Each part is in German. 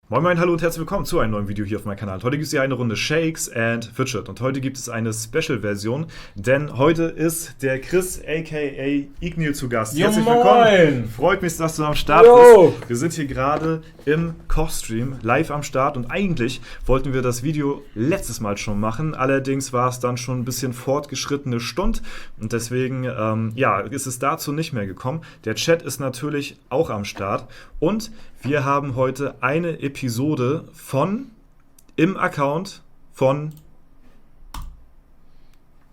Moin Moin, hallo und herzlich willkommen zu einem neuen Video hier auf meinem Kanal. Heute gibt es hier eine Runde Shakes and Fidget und heute gibt es eine Special-Version, denn heute ist der Chris aka Ignil zu Gast. Jo, herzlich moin. willkommen. Freut mich, dass du am Start bist. Wir sind hier gerade im Kochstream live am Start und eigentlich wollten wir das Video letztes Mal schon machen, allerdings war es dann schon ein bisschen fortgeschrittene Stunde und deswegen ist es dazu nicht mehr gekommen. Der Chat ist natürlich auch am Start und wir haben heute eine Episode im Account von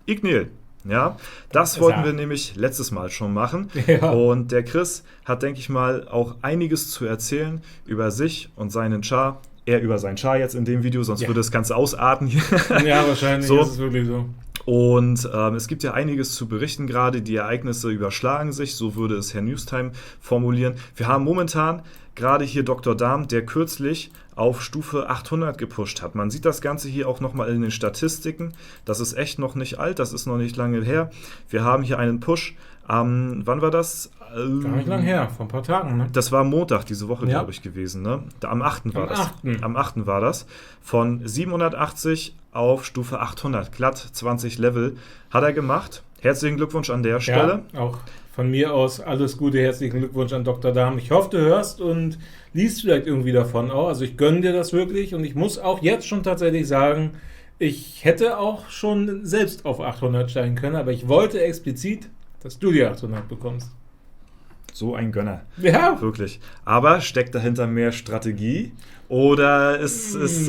Ignil. Ja, das wollten wir nämlich letztes Mal schon machen. Ja. Und der Chris hat, denke ich mal, auch einiges zu erzählen über sich und seinen Char. Er über seinen Char jetzt in dem Video, sonst würde das Ganze ausarten hier. Ja, wahrscheinlich ist es wirklich so. Und es gibt ja einiges zu berichten gerade. Die Ereignisse überschlagen sich, so würde es Herr Newstime formulieren. Wir haben momentan gerade hier Dr. Darm, der kürzlich auf Stufe 800 gepusht hat. Man sieht das Ganze hier auch nochmal in den Statistiken. Das ist echt noch nicht alt, das ist noch nicht lange her. Wir haben hier einen Push. Wann war das? Gar nicht lang her, vor ein paar Tagen. Ne? Das war Montag diese Woche, glaube ich, gewesen. Ne? Am 8. war das. Am 8. war das. Von 780 auf Stufe 800. Glatt 20 Level hat er gemacht. Herzlichen Glückwunsch an der Stelle. Ja, auch von mir aus alles Gute, herzlichen Glückwunsch an Dr. Darm. Ich hoffe, du hörst und liest vielleicht irgendwie davon auch. Also ich gönne dir das wirklich und ich muss auch jetzt schon tatsächlich sagen, ich hätte auch schon selbst auf 800 steigen können, aber ich wollte explizit, dass du die 800 bekommst. So ein Gönner. Ja. Wirklich. Aber steckt dahinter mehr Strategie? Oder ist in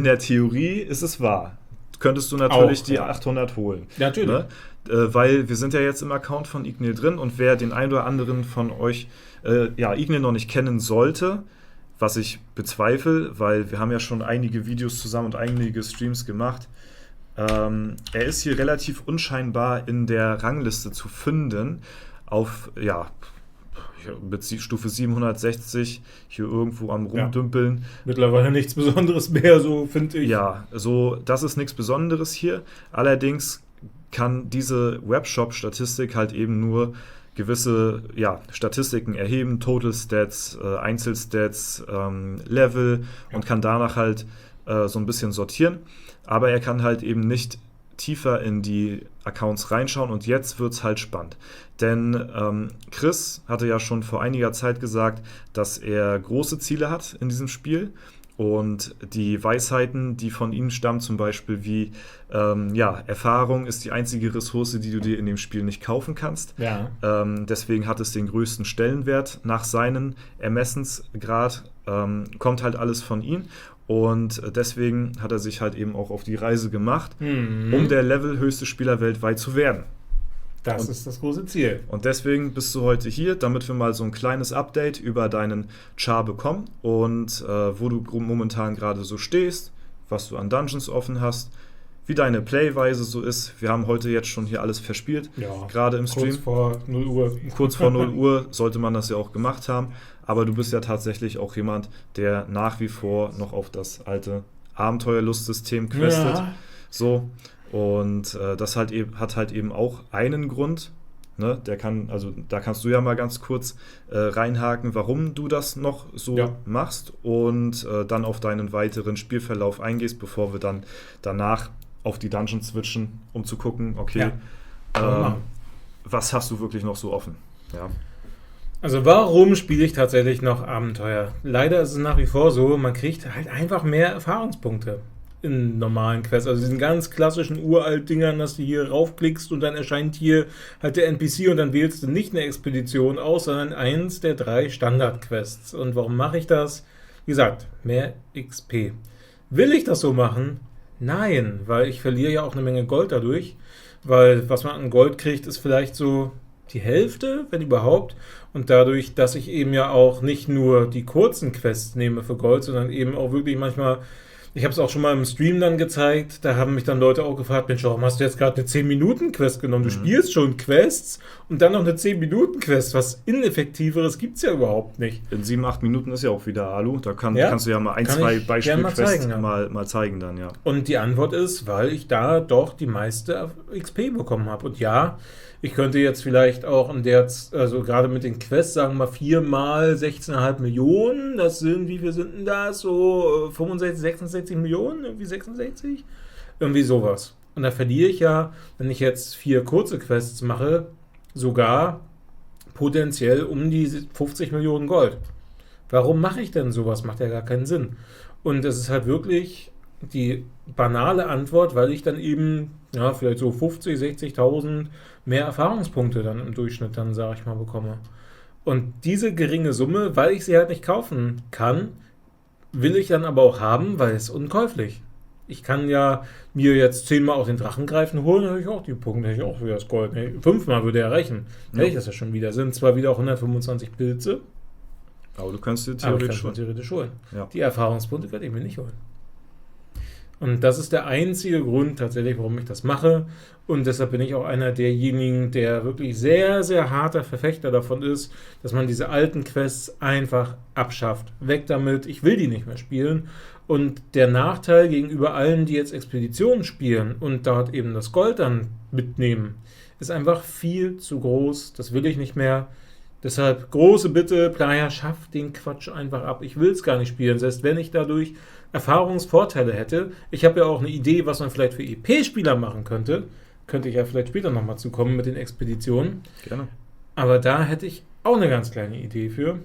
der Theorie ist es wahr? Könntest du natürlich auch die 800 holen. Ja, natürlich. Ne? Weil wir sind ja jetzt im Account von Ignil drin und wer den einen oder anderen von euch Ignil noch nicht kennen sollte, was ich bezweifle, weil wir haben ja schon einige Videos zusammen und einige Streams gemacht. Er ist hier relativ unscheinbar in der Rangliste zu finden, auf, mit Stufe 760 hier irgendwo am Rumdümpeln. Ja. Mittlerweile nichts Besonderes mehr, so finde ich. Ja, so, das ist nichts Besonderes hier. Allerdings kann diese Webshop-Statistik halt eben nur gewisse Statistiken erheben, Total Stats, Einzelstats, Level und kann danach halt so ein bisschen sortieren. Aber er kann halt eben nicht tiefer in die Accounts reinschauen und jetzt wird es halt spannend. Denn Chris hatte ja schon vor einiger Zeit gesagt, dass er große Ziele hat in diesem Spiel und die Weisheiten, die von ihm stammen, zum Beispiel wie Erfahrung ist die einzige Ressource, die du dir in dem Spiel nicht kaufen kannst. Ja. Deswegen hat es den größten Stellenwert nach seinem Ermessensgrad, kommt halt alles von ihm. Und deswegen hat er sich halt eben auch auf die Reise gemacht, um der levelhöchste Spieler weltweit zu werden. Das ist das große Ziel. Und deswegen bist du heute hier, damit wir mal so ein kleines Update über deinen Char bekommen und wo du momentan gerade so stehst, was du an Dungeons offen hast, wie deine Playweise so ist. Wir haben heute jetzt schon hier alles verspielt, gerade im Stream. Kurz vor 0 Uhr. Kurz vor 0 Uhr sollte man das ja auch gemacht haben. Aber du bist ja tatsächlich auch jemand, der nach wie vor noch auf das alte Abenteuerlustsystem questet. Ja. So. Und das hat halt eben auch einen Grund. Ne? Da kannst du ja mal ganz kurz reinhaken, warum du das noch so machst und dann auf deinen weiteren Spielverlauf eingehst, bevor wir dann danach auf die Dungeons switchen, um zu gucken, okay, was hast du wirklich noch so offen? Ja. Also warum spiele ich tatsächlich noch Abenteuer? Leider ist es nach wie vor so, man kriegt halt einfach mehr Erfahrungspunkte in normalen Quests. Also diesen ganz klassischen Uralt-Dingern, dass du hier raufklickst und dann erscheint hier halt der NPC und dann wählst du nicht eine Expedition aus, sondern eins der 3 Standard-Quests. Und warum mache ich das? Wie gesagt, mehr XP. Will ich das so machen? Nein, weil ich verliere ja auch eine Menge Gold dadurch, weil was man an Gold kriegt, ist vielleicht so die Hälfte, wenn überhaupt. Und dadurch, dass ich eben ja auch nicht nur die kurzen Quests nehme für Gold, sondern eben auch wirklich manchmal Ich habe es auch schon mal im Stream dann gezeigt, da haben mich dann Leute auch gefragt, Mensch, warum hast du jetzt gerade eine 10-Minuten-Quest genommen? Du spielst schon Quests und dann noch eine 10-Minuten-Quest. Was Ineffektiveres gibt es ja überhaupt nicht. In 7, 8 Minuten ist ja auch wieder Alu. Da kannst du ja mal zwei Beispiel-Quests mal zeigen dann, ja. Und die Antwort ist, weil ich da doch die meiste XP bekommen habe. Und ja, ich könnte jetzt vielleicht auch also gerade mit den Quests, sagen wir mal 4 mal 16,5 Millionen, das sind, wie viel sind denn das? So 65, 66 Millionen? Irgendwie 66? Irgendwie sowas. Und da verliere ich ja, wenn ich jetzt 4 kurze Quests mache, sogar potenziell um die 50 Millionen Gold. Warum mache ich denn sowas? Macht ja gar keinen Sinn. Und es ist halt wirklich die banale Antwort, weil ich dann eben, ja, vielleicht so 50, 60.000 mehr Erfahrungspunkte dann im Durchschnitt dann, sage ich mal, bekomme. Und diese geringe Summe, weil ich sie halt nicht kaufen kann, will ich dann aber auch haben, weil es unkäuflich. Ich kann ja mir jetzt 10-mal auf den Drachengreifen holen, dann habe ich auch die Punkte, hätte ich auch wieder das Gold. 5-mal würde er reichen. Hätte ich das ja schon wieder. Sind zwar wieder auch 125 Pilze, aber du kannst dir theoretisch holen. Ja. Die Erfahrungspunkte werde ich mir nicht holen. Und das ist der einzige Grund tatsächlich, warum ich das mache. Und deshalb bin ich auch einer derjenigen, der wirklich sehr, sehr harter Verfechter davon ist, dass man diese alten Quests einfach abschafft. Weg damit, ich will die nicht mehr spielen. Und der Nachteil gegenüber allen, die jetzt Expeditionen spielen und dort eben das Gold dann mitnehmen, ist einfach viel zu groß. Das will ich nicht mehr. Deshalb große Bitte, Playa, schaff den Quatsch einfach ab. Ich will es gar nicht spielen, selbst wenn ich dadurch Erfahrungsvorteile hätte. Ich habe ja auch eine Idee, was man vielleicht für EP-Spieler machen könnte. Könnte ich ja vielleicht später nochmal zukommen mit den Expeditionen. Gerne. Aber da hätte ich auch eine ganz kleine Idee für.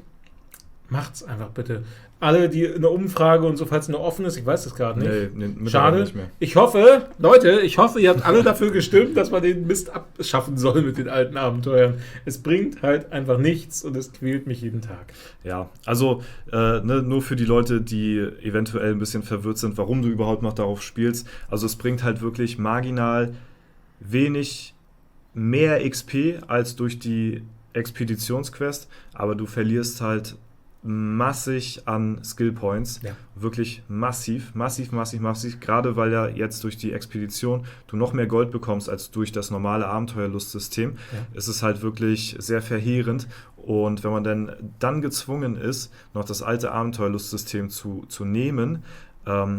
Macht's einfach bitte. Alle, die in der Umfrage und so, falls eine offen ist, ich weiß das gerade nicht. Nee, schade. nicht mehr. Ich hoffe, Leute, ihr habt alle dafür gestimmt, dass man den Mist abschaffen soll mit den alten Abenteuern. Es bringt halt einfach nichts und es quält mich jeden Tag. Ja, also nur für die Leute, die eventuell ein bisschen verwirrt sind, warum du überhaupt noch darauf spielst. Also es bringt halt wirklich marginal wenig mehr XP als durch die Expeditionsquest, aber du verlierst halt massig an Skill Points. Ja. Wirklich massiv. Gerade weil ja jetzt durch die Expedition du noch mehr Gold bekommst als durch das normale Abenteuerlustsystem. Ja. Es ist halt wirklich sehr verheerend. Und wenn man dann gezwungen ist, noch das alte Abenteuerlustsystem zu nehmen,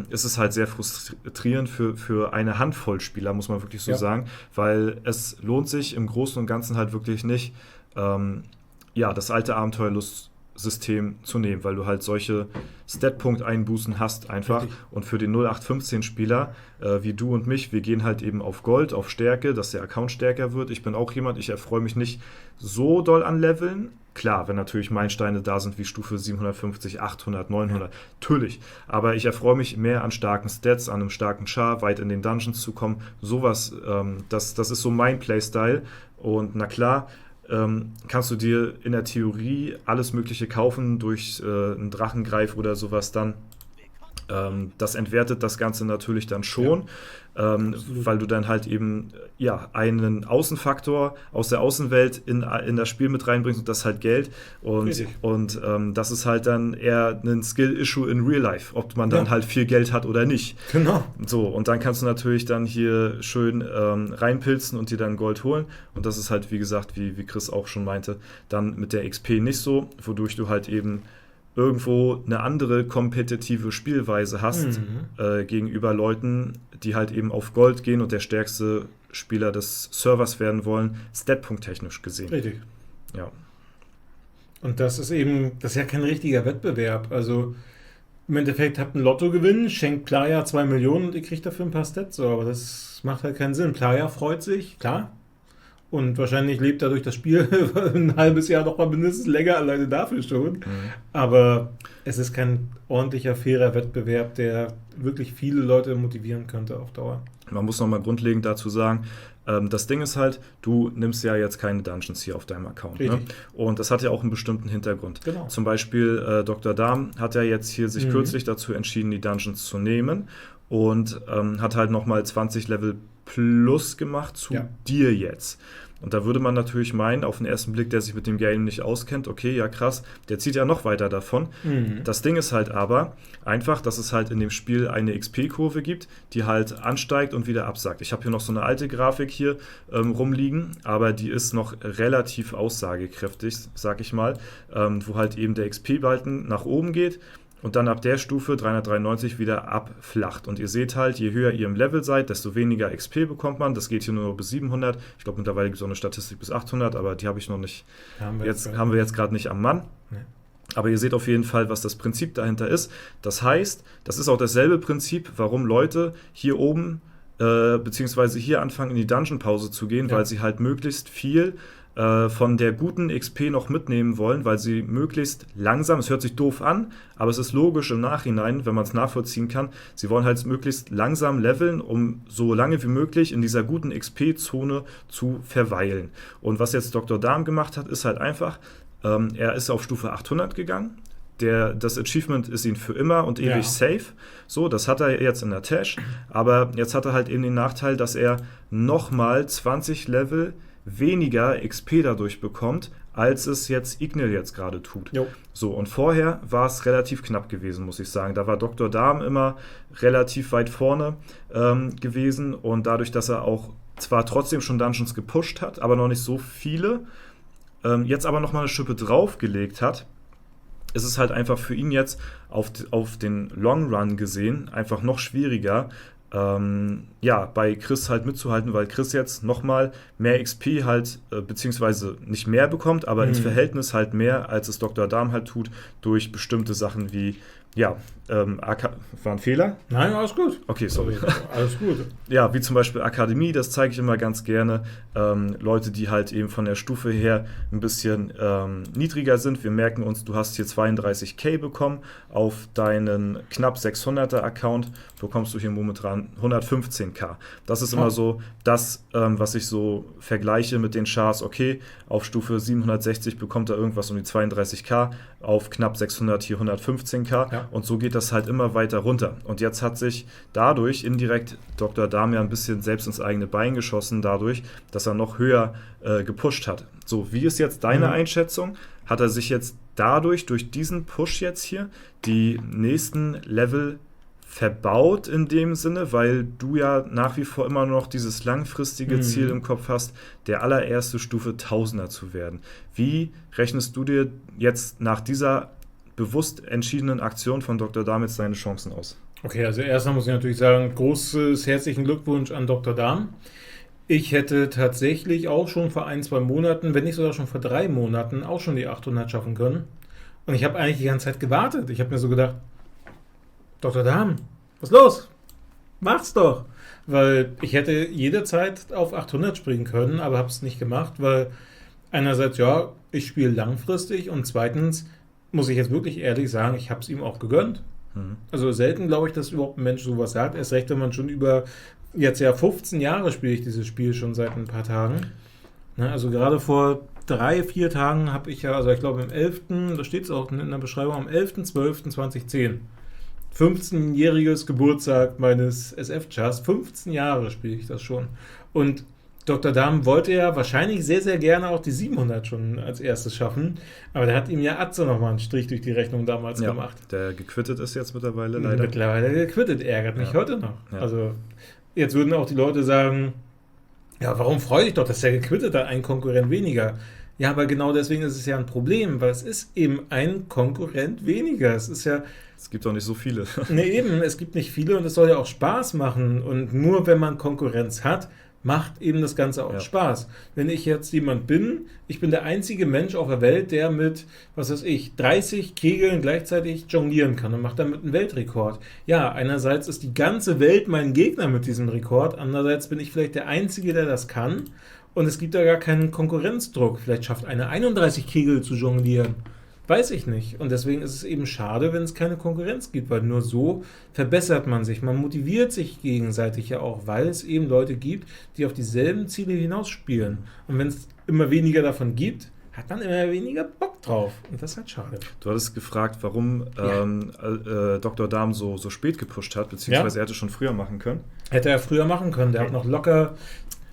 ist es halt sehr frustrierend für eine Handvoll Spieler, muss man wirklich so sagen, weil es lohnt sich im Großen und Ganzen halt wirklich nicht, das alte Abenteuerlustsystem zu nehmen, weil du halt solche Stat-Punkt-Einbußen hast einfach. Richtig. Und für den 0815-Spieler wie du und mich, wir gehen halt eben auf Gold, auf Stärke, dass der Account stärker wird. Ich bin auch jemand, ich erfreue mich nicht so doll an Leveln. Klar, wenn natürlich Meilensteine da sind wie Stufe 750, 800, 900, natürlich. Aber ich erfreue mich mehr an starken Stats, an einem starken Char, weit in den Dungeons zu kommen. Sowas, das ist so mein Playstyle. Und na klar, kannst du dir in der Theorie alles Mögliche kaufen durch einen Drachengreif oder sowas dann. Das entwertet das Ganze natürlich dann schon, weil du dann halt eben einen Außenfaktor aus der Außenwelt in das Spiel mit reinbringst und das ist halt Geld. Und das ist halt dann eher ein Skill-Issue in Real Life, ob man dann halt viel Geld hat oder nicht. Genau. So, und dann kannst du natürlich dann hier schön reinpilzen und dir dann Gold holen. Und das ist halt, wie gesagt, wie Chris auch schon meinte, dann mit der XP nicht so, wodurch du halt eben irgendwo eine andere kompetitive Spielweise hast gegenüber Leuten, die halt eben auf Gold gehen und der stärkste Spieler des Servers werden wollen, statpunkt-technisch gesehen. Richtig. Ja. Und das ist ja kein richtiger Wettbewerb. Also im Endeffekt habt ein Lottogewinn, schenkt Playa 2 Millionen und ihr kriegt dafür ein paar Stats. So, aber das macht halt keinen Sinn. Playa freut sich, klar. Und wahrscheinlich lebt er durch das Spiel ein halbes Jahr noch mal mindestens länger, alleine dafür schon. Aber es ist kein ordentlicher, fairer Wettbewerb, der wirklich viele Leute motivieren könnte auf Dauer. Man muss noch mal grundlegend dazu sagen, das Ding ist halt, du nimmst ja jetzt keine Dungeons hier auf deinem Account. Ne? Und das hat ja auch einen bestimmten Hintergrund. Genau. Zum Beispiel Dr. Dahm hat ja jetzt hier sich kürzlich dazu entschieden, die Dungeons zu nehmen und hat halt noch mal 20 Level plus gemacht zu dir jetzt. Und da würde man natürlich meinen, auf den ersten Blick, der sich mit dem Game nicht auskennt, okay, ja krass, der zieht ja noch weiter davon. Das Ding ist halt aber einfach, dass es halt in dem Spiel eine XP-Kurve gibt, die halt ansteigt und wieder absackt. Ich habe hier noch so eine alte Grafik hier rumliegen, aber die ist noch relativ aussagekräftig, sag ich mal, wo halt eben der XP-Balken nach oben geht und dann ab der Stufe 393 wieder abflacht. Und ihr seht halt, je höher ihr im Level seid, desto weniger XP bekommt man. Das geht hier nur bis 700. Ich glaube, mittlerweile gibt es auch eine Statistik bis 800, aber die habe ich noch nicht. Haben wir jetzt gerade nicht am Mann. Nee. Aber ihr seht auf jeden Fall, was das Prinzip dahinter ist. Das heißt, das ist auch dasselbe Prinzip, warum Leute hier oben beziehungsweise hier anfangen, in die Dungeon-Pause zu gehen, weil sie halt möglichst viel von der guten XP noch mitnehmen wollen, weil sie möglichst langsam, es hört sich doof an, aber es ist logisch im Nachhinein, wenn man es nachvollziehen kann, sie wollen halt möglichst langsam leveln, um so lange wie möglich in dieser guten XP-Zone zu verweilen. Und was jetzt Dr. Darm gemacht hat, ist halt einfach, er ist auf Stufe 800 gegangen. Das Achievement ist ihm für immer und ewig safe. So, das hat er jetzt in der Tasche. Aber jetzt hat er halt eben den Nachteil, dass er nochmal 20 Level weniger XP dadurch bekommt, als es jetzt Ignil jetzt gerade tut. Jo. So, und vorher war es relativ knapp gewesen, muss ich sagen. Da war Dr. Darm immer relativ weit vorne gewesen und dadurch, dass er auch zwar trotzdem schon Dungeons gepusht hat, aber noch nicht so viele, jetzt aber nochmal eine Schippe draufgelegt hat, ist es halt einfach für ihn jetzt auf den Long Run gesehen einfach noch schwieriger, bei Chris halt mitzuhalten, weil Chris jetzt nochmal mehr XP halt, beziehungsweise nicht mehr bekommt, aber ins Verhältnis halt mehr, als es Dr. Darm halt tut, durch bestimmte Sachen wie, war ein Fehler? Nein, alles gut. Okay, sorry. Alles gut. Ja, wie zum Beispiel Akademie, das zeige ich immer ganz gerne. Leute, die halt eben von der Stufe her ein bisschen niedriger sind. Wir merken uns, du hast hier 32k bekommen. Auf deinen knapp 600er Account bekommst du hier momentan 115k. Das ist immer so das, was ich so vergleiche mit den Chars. Okay, auf Stufe 760 bekommt er irgendwas um die 32k, auf knapp 600 hier 115k. Ja. Und so geht das halt immer weiter runter. Und jetzt hat sich dadurch indirekt Dr. Darm ja ein bisschen selbst ins eigene Bein geschossen, dadurch, dass er noch höher gepusht hat. So, wie ist jetzt deine Einschätzung? Hat er sich jetzt dadurch, durch diesen Push jetzt hier, die nächsten Level verbaut in dem Sinne, weil du ja nach wie vor immer noch dieses langfristige Ziel im Kopf hast, der allererste Stufe Tausender zu werden. Wie rechnest du dir jetzt nach dieser bewusst entschiedenen Aktion von Dr. Darm jetzt seine Chancen aus? Okay, also erstmal muss ich natürlich sagen, großes herzlichen Glückwunsch an Dr. Darm. Ich hätte tatsächlich auch schon vor 1-2 Monaten, wenn nicht sogar schon vor 3 Monaten, auch schon die 800 schaffen können. Und ich habe eigentlich die ganze Zeit gewartet. Ich habe mir so gedacht, Dr. Darm, was ist los? Mach's doch! Weil ich hätte jederzeit auf 800 springen können, aber habe es nicht gemacht, weil einerseits, ja, ich spiele langfristig und zweitens muss ich jetzt wirklich ehrlich sagen, ich habe es ihm auch gegönnt. Also selten glaube ich, dass überhaupt ein Mensch sowas sagt. Erst recht, wenn man schon über jetzt 15 Jahre spiele ich dieses Spiel schon seit ein paar Tagen. Also gerade vor 3-4 Tagen habe ich also ich glaube am 11., da steht es auch in der Beschreibung, am 11.12.2010. 15-jähriges Geburtstag meines SF-Chars. 15 Jahre spiele ich das schon. Und Dr. Darm wollte ja wahrscheinlich sehr, sehr gerne auch die 700 schon als erstes schaffen, aber der hat ihm ja Atze nochmal einen Strich durch die Rechnung damals gemacht. Der gequittet ist jetzt mittlerweile leider. Mittlerweile gequittet, ärgert mich heute noch. Ja. Also jetzt würden auch die Leute sagen, ja, warum freue ich doch, dass der gequittet hat, ein Konkurrent weniger. Ja, aber genau deswegen ist es ja ein Problem, weil es ist eben ein Konkurrent weniger. Es gibt auch nicht so viele. Nee, eben, es gibt nicht viele und es soll ja auch Spaß machen. Und nur wenn man Konkurrenz hat, macht eben das Ganze auch Spaß. Wenn ich jetzt jemand bin, ich bin der einzige Mensch auf der Welt, der mit, 30 Kegeln gleichzeitig jonglieren kann und macht damit einen Weltrekord. Ja, einerseits ist die ganze Welt mein Gegner mit diesem Rekord, andererseits bin ich vielleicht der Einzige, der das kann und es gibt da gar keinen Konkurrenzdruck. Vielleicht schafft einer 31 Kegel zu jonglieren. Weiß ich nicht. Und deswegen ist es eben schade, wenn es keine Konkurrenz gibt, weil nur so verbessert man sich. Man motiviert sich gegenseitig ja auch, weil es eben Leute gibt, die auf dieselben Ziele hinausspielen. Und wenn es immer weniger davon gibt, hat man immer weniger Bock drauf. Und das ist halt schade. Du hattest gefragt, warum Dr. Darm so spät gepusht hat, beziehungsweise er hätte schon früher machen können. Hätte er früher machen können. Der hat noch locker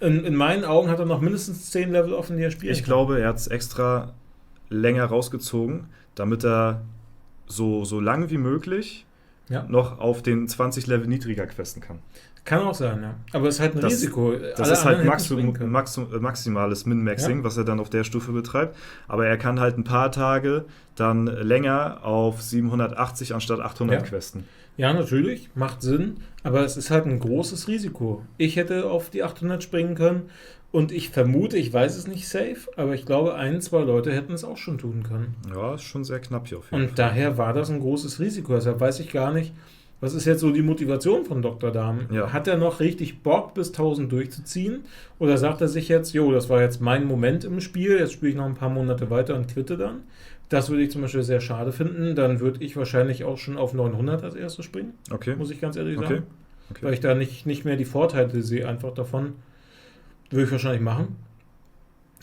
In meinen Augen hat er noch mindestens 10 Level offen, die er spielen Ich glaube, er hat es extra länger rausgezogen, damit er so lang wie möglich noch auf den 20 Level niedriger questen kann. Kann auch sein, ja. Aber es ist halt ein Risiko. Das ist halt maximales Min-Maxing, was er dann auf der Stufe betreibt. Aber er kann halt ein paar Tage dann länger auf 780 anstatt 800 questen. Ja, natürlich, macht Sinn. Aber es ist halt ein großes Risiko. Ich hätte auf die 800 springen können. Und ich vermute, ich weiß es nicht safe, aber ich glaube, 1, 2 Leute hätten es auch schon tun können. Ja, ist schon sehr knapp hier auf jeden Fall. Und daher war das ein großes Risiko. Deshalb weiß ich gar nicht, was ist jetzt so die Motivation von Dr. Dahm? Ja. Hat er noch richtig Bock, bis 1000 durchzuziehen? Oder sagt er sich jetzt, das war jetzt mein Moment im Spiel, jetzt spiele ich noch ein paar Monate weiter und quitte dann? Das würde ich zum Beispiel sehr schade finden. Dann würde ich wahrscheinlich auch schon auf 900 als erstes springen. Okay. Muss ich ganz ehrlich sagen. Okay. Weil ich da nicht mehr die Vorteile sehe einfach davon. Würde ich wahrscheinlich machen.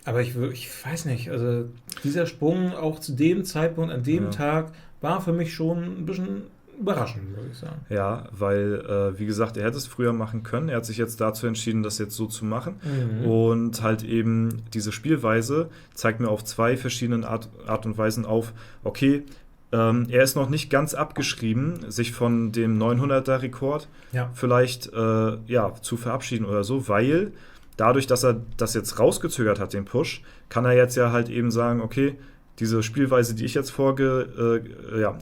Aber ich weiß nicht, also dieser Sprung auch zu dem Zeitpunkt, an dem Tag, war für mich schon ein bisschen überraschend, würde ich sagen. Ja, weil, wie gesagt, er hätte es früher machen können. Er hat sich jetzt dazu entschieden, das jetzt so zu machen. Und halt eben diese Spielweise zeigt mir auf 2 verschiedenen Art und Weisen auf, okay, er ist noch nicht ganz abgeschrieben, sich von dem 900er-Rekord vielleicht zu verabschieden oder so, weil dadurch, dass er das jetzt rausgezögert hat, den Push, kann er jetzt ja halt eben sagen, okay, diese Spielweise, die ich jetzt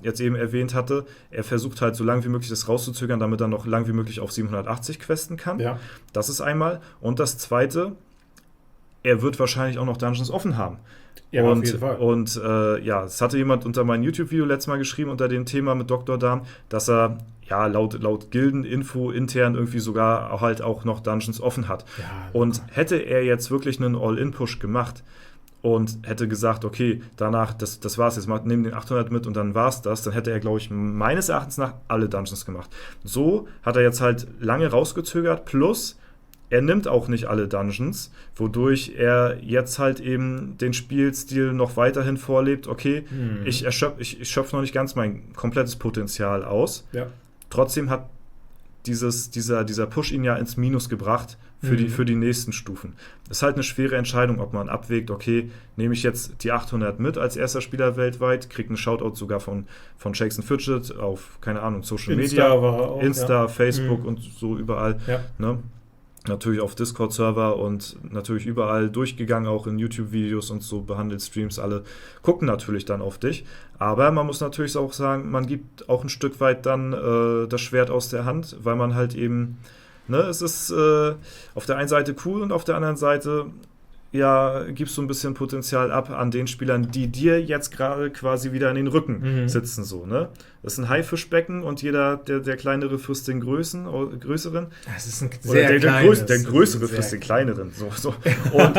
jetzt eben erwähnt hatte, er versucht halt so lange wie möglich das rauszuzögern, damit er noch lang wie möglich auf 780 questen kann. Ja. Das ist einmal. Und das Zweite, er wird wahrscheinlich auch noch Dungeons offen haben. Ja, auf jeden Fall. Und es hatte jemand unter meinem YouTube-Video letztes Mal geschrieben, unter dem Thema mit Dr. Dahm, dass er laut Gilden-Info intern irgendwie sogar halt auch noch Dungeons offen hat. Ja, und hätte er jetzt wirklich einen All-In-Push gemacht und hätte gesagt, okay, danach, das war's jetzt, nehmen den 800 mit und dann war's das, dann hätte er, glaube ich, meines Erachtens nach alle Dungeons gemacht. So hat er jetzt halt lange rausgezögert, plus er nimmt auch nicht alle Dungeons, wodurch er jetzt halt eben den Spielstil noch weiterhin vorlebt, okay, ich schöpfe noch nicht ganz mein komplettes Potenzial aus. Ja. Trotzdem hat dieser Push ihn ja ins Minus gebracht für die nächsten Stufen. Das ist halt eine schwere Entscheidung, ob man abwägt, okay, nehme ich jetzt die 800 mit als erster Spieler weltweit, kriege einen Shoutout sogar von Shakes and Fidget auf, keine Ahnung, Social Media, Insta, Facebook und so überall, ne? Natürlich auf Discord-Server und natürlich überall durchgegangen, auch in YouTube-Videos und so behandelt, Streams, alle gucken natürlich dann auf dich. Aber man muss natürlich auch sagen, man gibt auch ein Stück weit dann das Schwert aus der Hand, weil man halt eben, es ist auf der einen Seite cool und auf der anderen Seite gibst du ein bisschen Potenzial ab an den Spielern, die dir jetzt gerade quasi wieder in den Rücken sitzen. So, ne? Das ist ein Haifischbecken und jeder, der kleinere frisst den größeren. Das ist ein sehr der größere frisst den kleineren. So. Und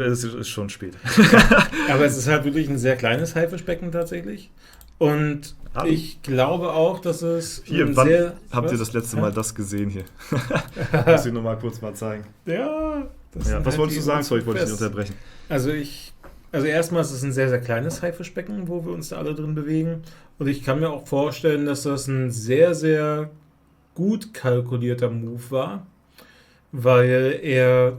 es ist schon spät. Aber es ist halt wirklich ein sehr kleines Haifischbecken tatsächlich. Und ich glaube auch, dass es habt ihr das letzte Mal das gesehen hier? Muss ich nur mal kurz mal zeigen. Ja. Was wolltest du sagen? Sorry, ich wollte dich nicht unterbrechen. Also erstmal ist es ein sehr, sehr kleines Haifischbecken, wo wir uns da alle drin bewegen. Und ich kann mir auch vorstellen, dass das ein sehr, sehr gut kalkulierter Move war. Weil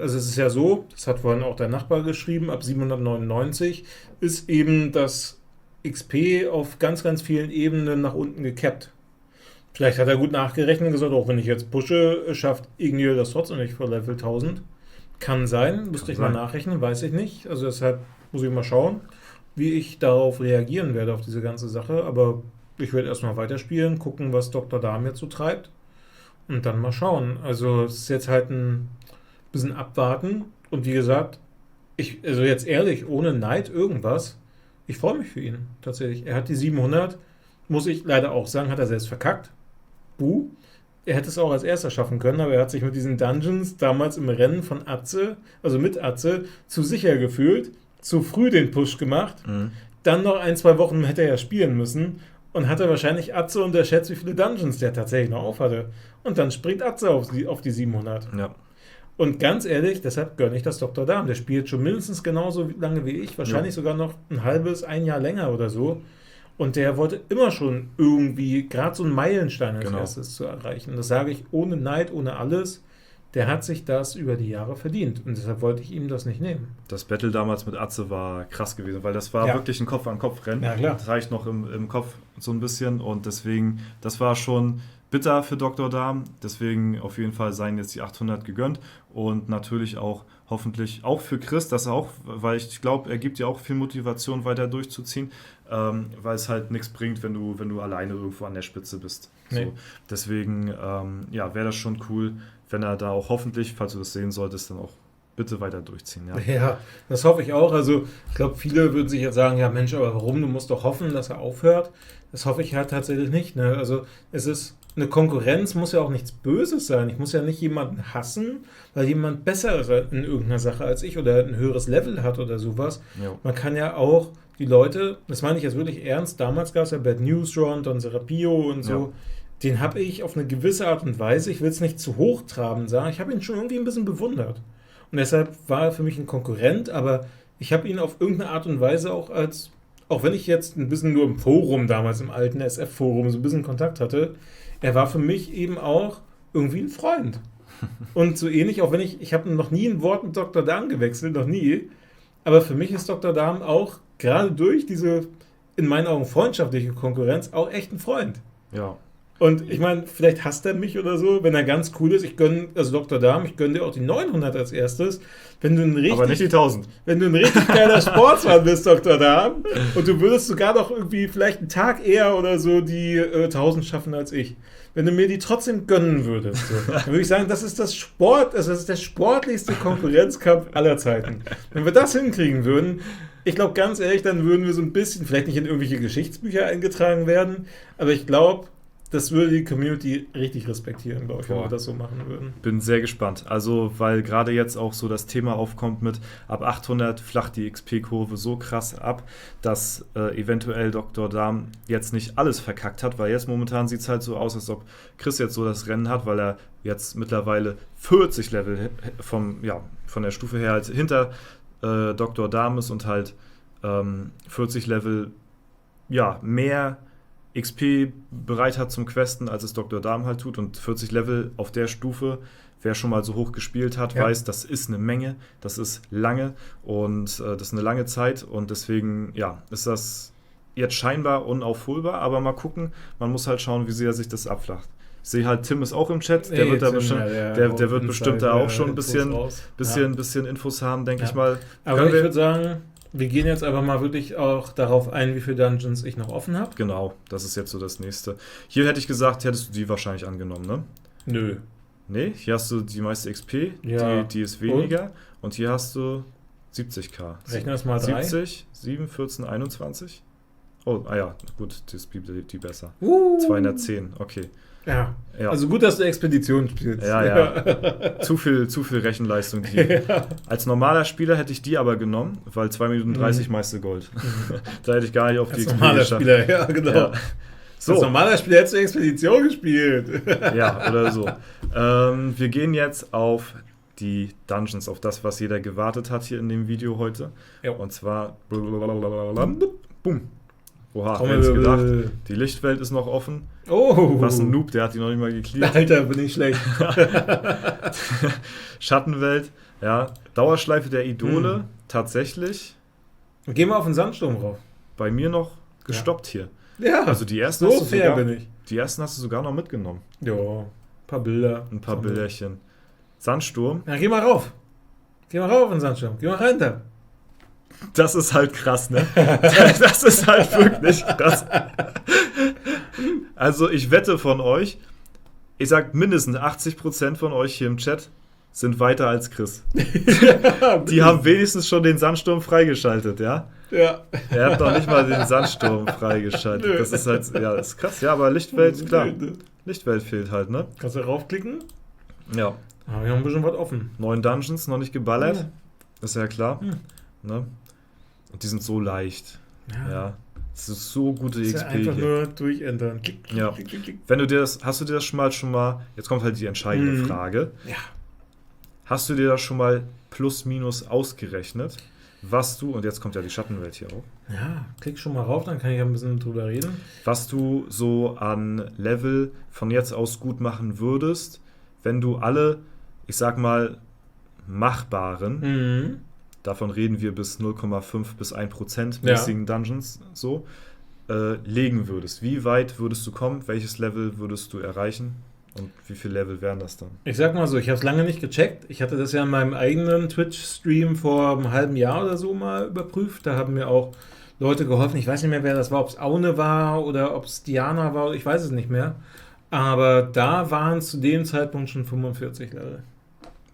es ist ja so, das hat vorhin auch der Nachbar geschrieben, ab 799 ist eben das XP auf ganz, ganz vielen Ebenen nach unten gekappt. Vielleicht hat er gut nachgerechnet und gesagt, auch wenn ich jetzt pushe, schafft Igneo das trotzdem nicht vor Level 1000. Kann sein, müsste ich mal nachrechnen, weiß ich nicht. Also deshalb muss ich mal schauen, wie ich darauf reagieren werde, auf diese ganze Sache. Aber ich werde erstmal weiterspielen, gucken, was Dr. Dahm jetzt so treibt. Und dann mal schauen. Also es ist jetzt halt ein bisschen abwarten. Und wie gesagt, also jetzt ehrlich, ohne Neid irgendwas, ich freue mich für ihn tatsächlich. Er hat die 700, muss ich leider auch sagen, hat er selbst verkackt. Er hätte es auch als erster schaffen können, aber er hat sich mit diesen Dungeons damals im Rennen von Atze, also mit Atze, zu sicher gefühlt, zu früh den Push gemacht. Dann noch 1, 2 Wochen hätte er ja spielen müssen und hatte wahrscheinlich Atze unterschätzt, wie viele Dungeons der tatsächlich noch auf hatte. Und dann springt Atze auf die 700. Ja. Und ganz ehrlich, deshalb gönne ich das Dr. Dahm. Der spielt schon mindestens genauso lange wie ich, wahrscheinlich sogar noch ein Jahr länger oder so. Und der wollte immer schon irgendwie gerade so einen Meilenstein als erstes zu erreichen. Das sage ich ohne Neid, ohne alles. der hat sich das über die Jahre verdient. Und deshalb wollte ich ihm das nicht nehmen. Das Battle damals mit Atze war krass gewesen, weil das war wirklich ein Kopf-an-Kopf-Rennen. Ja, klar. Das habe ich noch im Kopf so ein bisschen und deswegen, das war schon bitter für Dr. Dahm. Deswegen auf jeden Fall seien jetzt die 800 gegönnt und natürlich auch hoffentlich auch für Chris, dass er auch, weil ich glaube, er gibt dir auch viel Motivation weiter durchzuziehen, weil es halt nichts bringt, wenn du alleine irgendwo an der Spitze bist. Nee. So, deswegen, wäre das schon cool, wenn er da auch hoffentlich, falls du das sehen solltest, dann auch bitte weiter durchziehen. Ja, Ja, das hoffe ich auch. Also ich glaube, viele würden sich jetzt sagen, ja Mensch, aber warum? Du musst doch hoffen, dass er aufhört. Das hoffe ich halt tatsächlich nicht. Ne? Also es ist eine Konkurrenz, muss ja auch nichts Böses sein. Ich muss ja nicht jemanden hassen, weil jemand besser ist in irgendeiner Sache als ich oder ein höheres Level hat oder sowas. Ja. Man kann ja auch die Leute, das meine ich jetzt wirklich ernst, damals gab es ja Bad News John, Don Serapio und so, Ja. den habe ich auf eine gewisse Art und Weise, ich will es nicht zu hochtrabend sagen, ich habe ihn schon irgendwie ein bisschen bewundert. Und deshalb war er für mich ein Konkurrent, aber ich habe ihn auf irgendeine Art und Weise auch auch wenn ich jetzt ein bisschen nur im Forum damals, im alten SF-Forum, so ein bisschen Kontakt hatte, er war für mich eben auch irgendwie ein Freund. Und so ähnlich, auch wenn ich habe noch nie ein Wort mit Dr. Dahm gewechselt, noch nie, aber für mich ist Dr. Dahm auch gerade durch diese, in meinen Augen, freundschaftliche Konkurrenz auch echt ein Freund. Ja. Und ich meine, vielleicht hasst er mich oder so, wenn er ganz cool ist. Ich gönne, also Dr. Dahm, ich gönne dir auch die 900 als erstes. Wenn du Aber nicht die 1000. Wenn du ein richtig geiler Sportsmann bist, Dr. Dahm, und du würdest sogar noch irgendwie vielleicht einen Tag eher oder so die 1000 schaffen als ich. Wenn du mir die trotzdem gönnen würdest, so, dann würde ich sagen, das ist das ist der sportlichste Konkurrenzkampf aller Zeiten. Wenn wir das hinkriegen würden, ich glaube ganz ehrlich, dann würden wir so ein bisschen, vielleicht nicht in irgendwelche Geschichtsbücher eingetragen werden, aber ich glaube, das würde die Community richtig respektieren, glaube ich, wenn wir das so machen würden. Bin sehr gespannt. Also, weil gerade jetzt auch so das Thema aufkommt mit ab 800 flacht die XP-Kurve so krass ab, dass eventuell Dr. Dahm jetzt nicht alles verkackt hat, weil jetzt momentan sieht es halt so aus, als ob Chris jetzt so das Rennen hat, weil er jetzt mittlerweile 40 Level von der Stufe her halt hinter Dr. Dahm ist und halt 40 Level mehr XP bereit hat zum Questen, als es Dr. Dahm halt tut und 40 Level auf der Stufe, wer schon mal so hoch gespielt hat, weiß, das ist eine Menge, das ist lange und das ist eine lange Zeit und deswegen, ist das jetzt scheinbar unaufholbar, aber mal gucken, man muss halt schauen, wie sehr sich das abflacht. Ich sehe halt, Tim ist auch im Chat, der wird da bestimmt, der wird bestimmt da auch schon ein bisschen Infos haben, denke ich mal. Aber ich würde sagen, wir gehen jetzt aber mal wirklich auch darauf ein, wie viele Dungeons ich noch offen habe. Genau, das ist jetzt so das nächste. Hier hätte ich gesagt, hättest du die wahrscheinlich angenommen, ne? Nö. Nee, hier hast du die meiste XP, die ist weniger. Und hier hast du 70k. Rechnen das mal 70, 7, 14, 21. Oh, gut, das ist die besser. 210, okay. Ja, also gut, dass du Expedition spielst. Ja. zu viel Rechenleistung. Als normaler Spieler hätte ich die aber genommen, weil 2 Minuten 30 meiste Gold. Da hätte ich gar nicht auf die XP geschafft. Als normaler Spieler, ja, genau. Ja. So. Als normaler Spieler hättest du Expedition gespielt. Ja, oder so. Wir gehen jetzt auf die Dungeons, auf das, was jeder gewartet hat hier in dem Video heute. Ja. Und zwar boom. Oha, wer hätte gedacht, die Lichtwelt ist noch offen. Oh. Was ein Noob, der hat die noch nicht mal geklärt. Alter, bin ich schlecht. Schattenwelt, Dauerschleife der Idole, tatsächlich. Geh mal auf den Sandsturm rauf. Bei mir noch gestoppt hier. Ja, also die ersten so fair bin ich. Die ersten hast du sogar noch mitgenommen. Ja, ein paar Bilder. Ein paar Bilderchen. Sandsturm. Ja, geh mal rauf. Geh mal rauf auf den Sandsturm. Geh mal rein da. Das ist halt krass, ne? Das ist halt wirklich krass. Also ich wette von euch, ich sag mindestens 80% von euch hier im Chat sind weiter als Chris. Die haben wenigstens schon den Sandsturm freigeschaltet, ja? Ja. Er hat noch nicht mal den Sandsturm freigeschaltet. Das ist halt, das ist krass. Ja, aber Lichtwelt, klar. Lichtwelt fehlt halt, ne? Kannst du raufklicken? Ja. Aber wir haben ein bisschen was offen. 9 Dungeons, noch nicht geballert. Ja. Ist ja klar. Ne? Und die sind so leicht. Ja. Das ist so gute XP. Einfach hier. Nur durchändern. Klick, klick, ja. Klick, klick, klick. Wenn du hast du dir das schon mal, jetzt kommt halt die entscheidende Frage. Ja. Hast du dir das schon mal plus minus ausgerechnet, was du, und jetzt kommt ja die Schattenwelt hier auch. Ja, klick schon mal rauf, dann kann ich ja ein bisschen drüber reden. Was du so an Level von jetzt aus gut machen würdest, wenn du alle ich sag mal, machbaren, Mhm. davon reden wir bis 0,5 bis 1% mäßigen Dungeons, so, legen würdest. Wie weit würdest du kommen? Welches Level würdest du erreichen? Und wie viele Level wären das dann? Ich sag mal so, ich habe es lange nicht gecheckt. Ich hatte das ja in meinem eigenen Twitch-Stream vor einem halben Jahr oder so mal überprüft. Da haben mir auch Leute geholfen. Ich weiß nicht mehr, wer das war, ob es Aune war oder ob es Diana war. Ich weiß es nicht mehr. Aber da waren es zu dem Zeitpunkt schon 45 Level.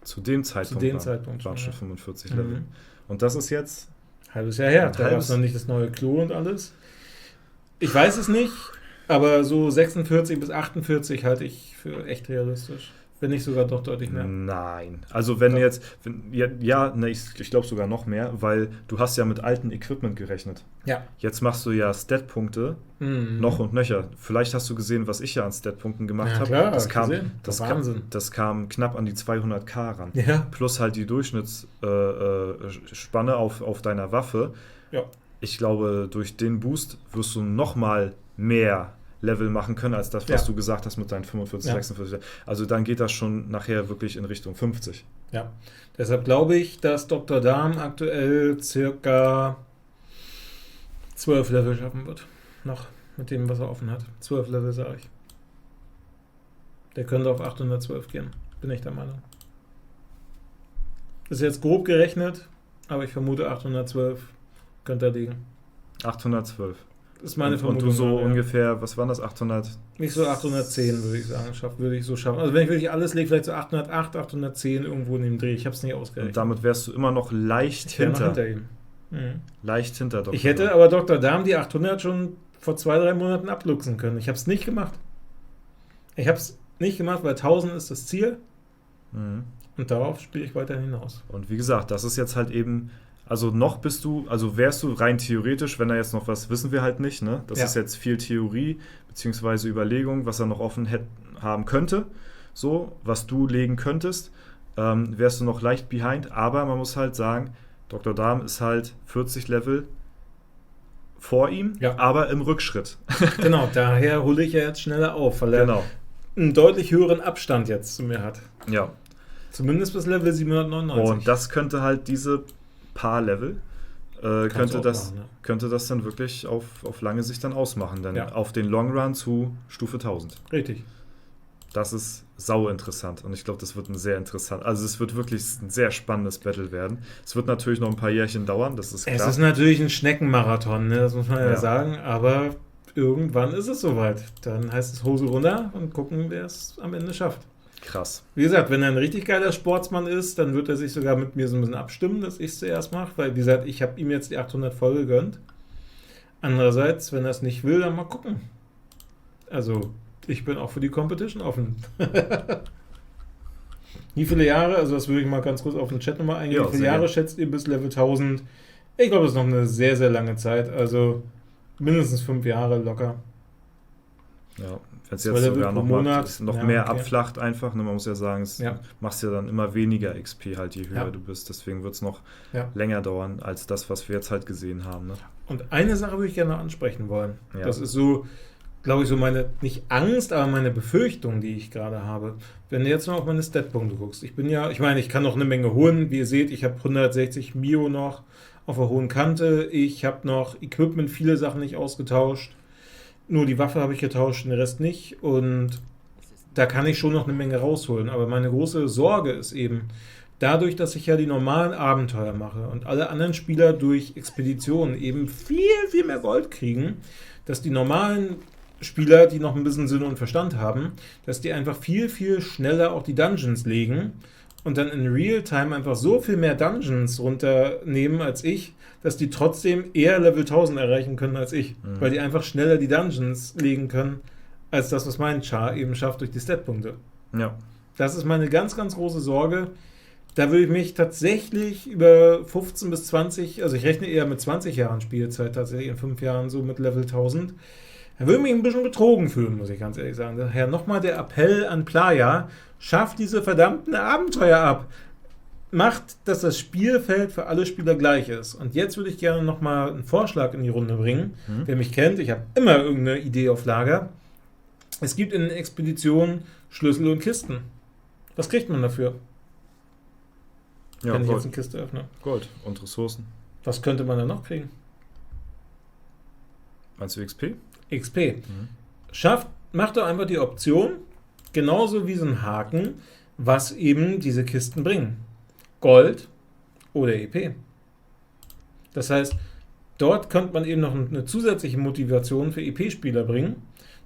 Zu dem Zeitpunkt, waren schon 45 Level. Mhm. Und das ist jetzt? Halbes Jahr her. Ein Da gab es halbes- noch nicht das neue Klo und alles. Ich weiß es nicht, aber so 46 bis 48 halte ich für echt realistisch. Wenn nicht sogar doch deutlich mehr. Nein. Also wenn Doch. jetzt, ne, ich glaube sogar noch mehr, weil du hast ja mit altem Equipment gerechnet. Ja. Jetzt machst du ja Stat-Punkte Mhm. noch und nöcher. Vielleicht hast du gesehen, was ich ja an Stat-Punkten gemacht Ja, habe. klar, Das hab ich kam, gesehen. das, Wahnsinn. das kam knapp an die 200k ran. Ja. Plus halt die Durchschnittsspanne auf deiner Waffe. Ja. Ich glaube, durch den Boost wirst du noch mal mehr Level machen können, als das, was Ja. du gesagt hast mit deinen 45, Ja. 46. Also dann geht das schon nachher wirklich in Richtung 50. Ja, deshalb glaube ich, dass Dr. Darm aktuell circa 12 Level schaffen wird. Noch mit dem, was er offen hat. 12 Level, sage ich. Der könnte auf 812 gehen, bin ich der Meinung. Ist jetzt grob gerechnet, aber ich vermute 812 könnte er liegen. 812. Das ist meine und Vermutung. du so ja. ungefähr, was waren das, 800? Nicht so 810, würde ich sagen. Würde ich so schaffen. Also wenn ich wirklich alles lege, vielleicht so 808, 810 irgendwo in dem Dreh. Ich habe es nicht ausgerechnet. Und damit wärst du immer noch leicht Ich wäre noch hinter. ihm. Mhm. Leicht hinter Dr. Ich hätte Darm. aber Dr. Darm die 800 schon vor 2-3 Monaten abluchsen können. Ich habe es nicht gemacht. Ich habe es nicht gemacht, weil 1000 ist das Ziel Mhm. und darauf spiele ich weiterhin hinaus. Und wie gesagt, das ist jetzt halt eben, also noch bist du, also wärst du rein theoretisch, wenn da jetzt noch was, wissen wir halt nicht, ne? Das Ja. ist jetzt viel Theorie, beziehungsweise Überlegung, was er noch offen haben könnte, so, was du legen könntest, wärst du noch leicht behind, aber man muss halt sagen, Dr. Darm ist halt 40 Level vor ihm, Ja. aber im Rückschritt. Genau, daher hole ich ja jetzt schneller auf, weil er Genau, einen deutlich höheren Abstand jetzt zu mir hat. ja. Zumindest bis Level 799. Und das könnte halt diese paar Level, Kannst könnte du auch das, machen, ne? könnte das dann wirklich auf lange Sicht dann ausmachen, denn Ja. auf den Long Run zu Stufe 1000. Richtig. Das ist sau interessant und ich glaube, das wird ein sehr interessant, also es wird wirklich ein sehr spannendes Battle werden. Es wird natürlich noch ein paar Jährchen dauern, das ist Es klar. ist natürlich ein Schneckenmarathon, ne? Das muss man ja Ja. sagen, aber irgendwann ist es soweit. Dann heißt es Hose runter und gucken, wer es am Ende schafft. Krass. Wie gesagt, wenn er ein richtig geiler Sportsmann ist, dann wird er sich sogar mit mir so ein bisschen abstimmen, dass ich es zuerst mache, weil, wie gesagt, ich habe ihm jetzt die 800 voll gegönnt. Andererseits, wenn er es nicht will, dann mal gucken. Also, ich bin auch für die Competition offen. Wie viele Jahre, also das würde ich mal ganz kurz auf den Chat nochmal eingehen, Ja, wie viele sehr Jahre gerne. schätzt ihr bis Level 1000? Ich glaube, das ist noch eine sehr, sehr lange Zeit, also mindestens 5 Jahre locker. Ja, wenn es Zwei jetzt Level sogar pro noch, mal, Monat. noch Ja, mehr okay. abflacht einfach, ne? Man muss ja sagen, es Ja. machst ja dann immer weniger XP halt, je höher Ja. du bist. Deswegen wird es noch Ja. länger dauern als das, was wir jetzt halt gesehen haben. Ne? Und eine Sache würde ich gerne ansprechen wollen. Ja. Das ist so, glaube ich, so meine, nicht Angst, aber meine Befürchtung, die ich gerade habe. Wenn du jetzt mal auf meine Statpunkte guckst. Ich meine, ich kann noch eine Menge holen. Wie ihr seht, ich habe 160 Mio noch auf der hohen Kante. Ich habe noch Equipment, viele Sachen nicht ausgetauscht. Nur die Waffe habe ich getauscht, den Rest nicht. Und da kann ich schon noch eine Menge rausholen. Aber meine große Sorge ist eben, dadurch, dass ich ja die normalen Abenteuer mache und alle anderen Spieler durch Expeditionen eben viel, viel mehr Gold kriegen, dass die normalen Spieler, die noch ein bisschen Sinn und Verstand haben, dass die einfach viel, viel schneller auch die Dungeons legen und dann in Realtime einfach so viel mehr Dungeons runternehmen als ich, dass die trotzdem eher Level 1000 erreichen können als ich, weil die einfach schneller die Dungeons legen können, als das, was mein Char eben schafft durch die Statpunkte. Ja. Das ist meine ganz, ganz große Sorge. Da würde ich mich tatsächlich über 15 bis 20, also ich rechne eher mit 20 Jahren Spielzeit, tatsächlich in 5 Jahren so mit Level 1000. Da würde ich mich ein bisschen betrogen fühlen, muss ich ganz ehrlich sagen. Daher nochmal der Appell an Playa, schafft diese verdammten Abenteuer ab. Macht, dass das Spielfeld für alle Spieler gleich ist. Und jetzt würde ich gerne nochmal einen Vorschlag in die Runde bringen. Wer mich kennt, ich habe immer irgendeine Idee auf Lager. Es gibt in den Expeditionen Schlüssel und Kisten. Was kriegt man dafür? Ja, wenn ich Gold. jetzt eine Kiste öffne. Gold und Ressourcen. Was könnte man da noch kriegen? Meinst du XP? XP. Macht doch einfach die Option, genauso wie so ein Haken, was eben diese Kisten bringen. Gold oder EP. Das heißt, dort könnte man eben noch eine zusätzliche Motivation für EP-Spieler bringen,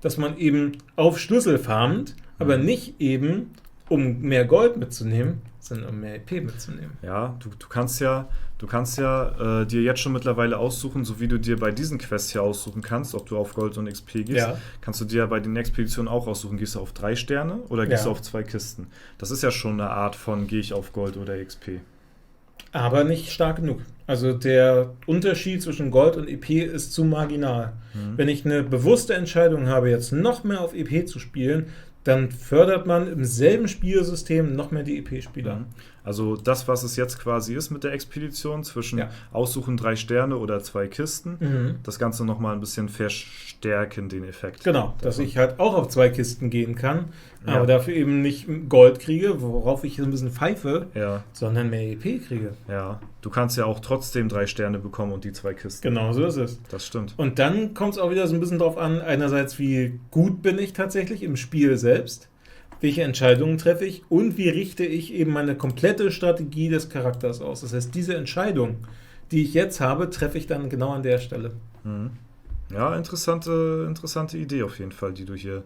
dass man eben auf Schlüssel farmt, aber nicht eben, um mehr Gold mitzunehmen, sondern um mehr EP mitzunehmen. Ja, du kannst ja dir jetzt schon mittlerweile aussuchen, so wie du dir bei diesen Quests hier aussuchen kannst, ob du auf Gold und XP gehst, Ja. kannst du dir bei den Expeditionen auch aussuchen, gehst du auf 3 Sterne oder gehst Ja. du auf 2 Kisten. Das ist ja schon eine Art von, gehe ich auf Gold oder XP. Aber nicht stark genug. Also der Unterschied zwischen Gold und EP ist zu marginal. Wenn ich eine bewusste Entscheidung habe, jetzt noch mehr auf EP zu spielen, dann fördert man im selben Spielsystem noch mehr die EP-Spieler. Also das, was es jetzt quasi ist mit der Expedition, zwischen Ja. aussuchen 3 Sterne oder 2 Kisten, Mhm. das Ganze nochmal ein bisschen verstärken, den Effekt. Genau, dass ich halt auch auf 2 Kisten gehen kann, Ja. aber dafür eben nicht Gold kriege, worauf ich so ein bisschen pfeife, Ja, sondern mehr EP kriege. ja. Du kannst ja auch trotzdem 3 Sterne bekommen und die 2 Kisten. Genau so ist es. Das stimmt. Und dann kommt es auch wieder so ein bisschen drauf an, einerseits, wie gut bin ich tatsächlich im Spiel selbst, welche Entscheidungen treffe ich und wie richte ich eben meine komplette Strategie des Charakters aus. Das heißt, diese Entscheidung, die ich jetzt habe, treffe ich dann genau an der Stelle. Ja, interessante Idee auf jeden Fall, die du hier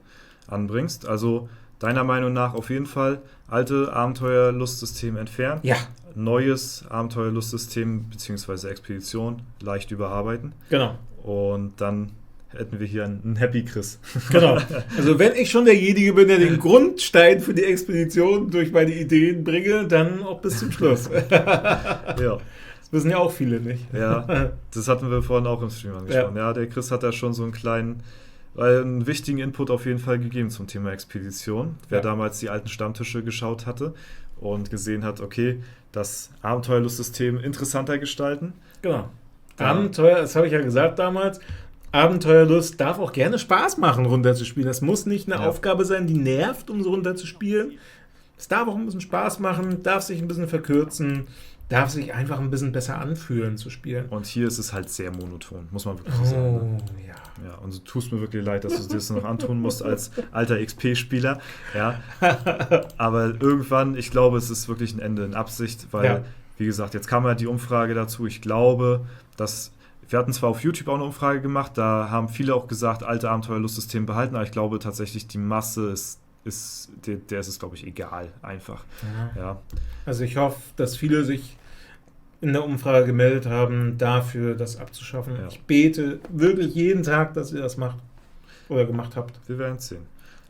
anbringst. Also deiner Meinung nach auf jeden Fall alte Abenteuerlustsystem entfernen, Ja, neues Abenteuerlustsystem bzw. Expedition leicht überarbeiten genau. und dann hätten wir hier einen Happy Chris. Genau. Also wenn ich schon derjenige bin, der den Grundstein für die Expedition durch meine Ideen bringe, dann auch bis zum Schluss. Ja. Das wissen ja auch viele nicht. Ja, das hatten wir vorhin auch im Stream angesprochen. Ja, der Chris hat da schon so einen wichtigen Input auf jeden Fall gegeben zum Thema Expedition. Wer Ja. damals die alten Stammtische geschaut hatte und gesehen hat, okay, das Abenteuerlustsystem interessanter gestalten. Genau. Ja. Abenteuer, das habe ich ja gesagt damals, Abenteuerlust darf auch gerne Spaß machen, runterzuspielen. Das muss nicht eine Ja. Aufgabe sein, die nervt, um so runterzuspielen. Es darf auch ein bisschen Spaß machen, darf sich ein bisschen verkürzen, darf sich einfach ein bisschen besser anfühlen zu spielen. Und hier ist es halt sehr monoton, muss man wirklich so sagen. Ne? Oh, ja. Ja, und es tut mir wirklich leid, dass du dir das noch antun musst als alter XP-Spieler. Ja. Aber irgendwann, ich glaube, es ist wirklich ein Ende in Absicht, weil, Ja. wie gesagt, jetzt kam ja die Umfrage dazu. Ich glaube, dass wir hatten zwar auf YouTube auch eine Umfrage gemacht, da haben viele auch gesagt, alte Abenteuerlustsystem behalten, aber ich glaube tatsächlich, die Masse der ist es, glaube ich, egal, einfach. Ja. Also ich hoffe, dass viele sich in der Umfrage gemeldet haben, dafür das abzuschaffen. Ja. Ich bete wirklich jeden Tag, dass ihr das macht oder gemacht habt. Wir werden es sehen.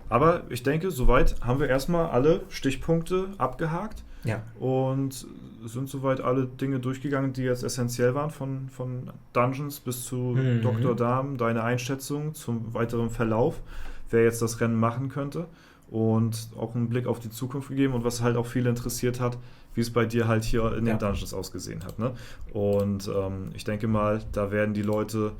Aber ich denke, soweit haben wir erstmal alle Stichpunkte abgehakt. Ja. Und sind soweit alle Dinge durchgegangen, die jetzt essentiell waren, von Dungeons bis zu Dr. Dam, deine Einschätzung zum weiteren Verlauf, wer jetzt das Rennen machen könnte und auch einen Blick auf die Zukunft gegeben und was halt auch viele interessiert hat, wie es bei dir halt hier in den Dungeons ausgesehen hat. Ne? Und ich denke mal, da werden die Leute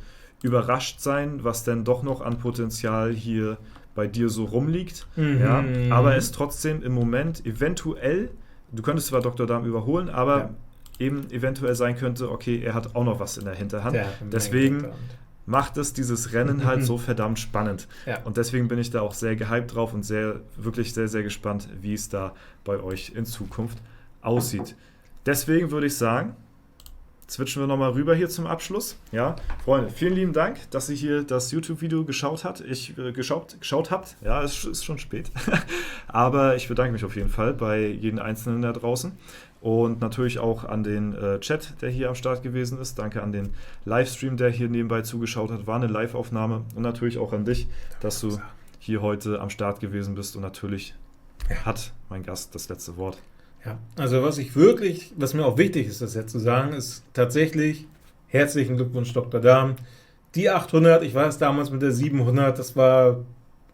überrascht sein, was denn doch noch an Potenzial hier bei dir so rumliegt. Ja? Aber es trotzdem im Moment eventuell, du könntest zwar Dr. Dam überholen, aber eben eventuell sein könnte, okay, er hat auch noch was in der Hinterhand. Deswegen macht es dieses Rennen halt so verdammt spannend. Ja. Und deswegen bin ich da auch sehr gehypt drauf und wirklich sehr, sehr gespannt, wie es da bei euch in Zukunft aussieht. Deswegen würde ich sagen, switchen wir nochmal rüber hier zum Abschluss. Ja, Freunde, vielen lieben Dank, dass ihr hier das YouTube-Video geschaut habt. Geschaut habt. Ja, es ist schon spät. Aber ich bedanke mich auf jeden Fall bei jedem Einzelnen da draußen. Und natürlich auch an den Chat, der hier am Start gewesen ist. Danke an den Livestream, der hier nebenbei zugeschaut hat. War eine Live-Aufnahme. Und natürlich auch an dich, dass du hier heute am Start gewesen bist. Und natürlich hat mein Gast das letzte Wort. Ja, also was mir auch wichtig ist, das jetzt zu sagen, ist tatsächlich herzlichen Glückwunsch, Dr. Dam. Die 800, ich weiß damals mit der 700, das war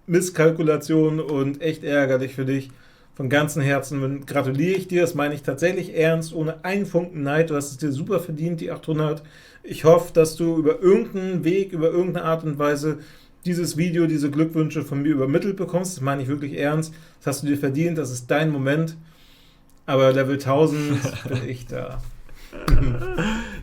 Misskalkulation und echt ärgerlich für dich. Von ganzem Herzen gratuliere ich dir, das meine ich tatsächlich ernst, ohne einen Funken Neid. Du hast es dir super verdient, die 800. Ich hoffe, dass du über irgendeinen Weg, über irgendeine Art und Weise dieses Video, diese Glückwünsche von mir übermittelt bekommst. Das meine ich wirklich ernst. Das hast du dir verdient, das ist dein Moment. Aber Level 1000 bin ich da.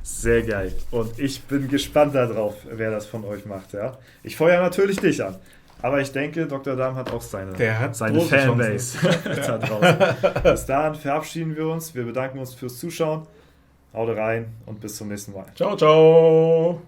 Sehr geil. Und ich bin gespannt darauf, wer das von euch macht. Ja? Ich feuere natürlich dich an. Aber ich denke, Dr. Darm hat auch seine Fanbase da draußen. Bis dahin verabschieden wir uns. Wir bedanken uns fürs Zuschauen. Haut rein und bis zum nächsten Mal. Ciao, ciao.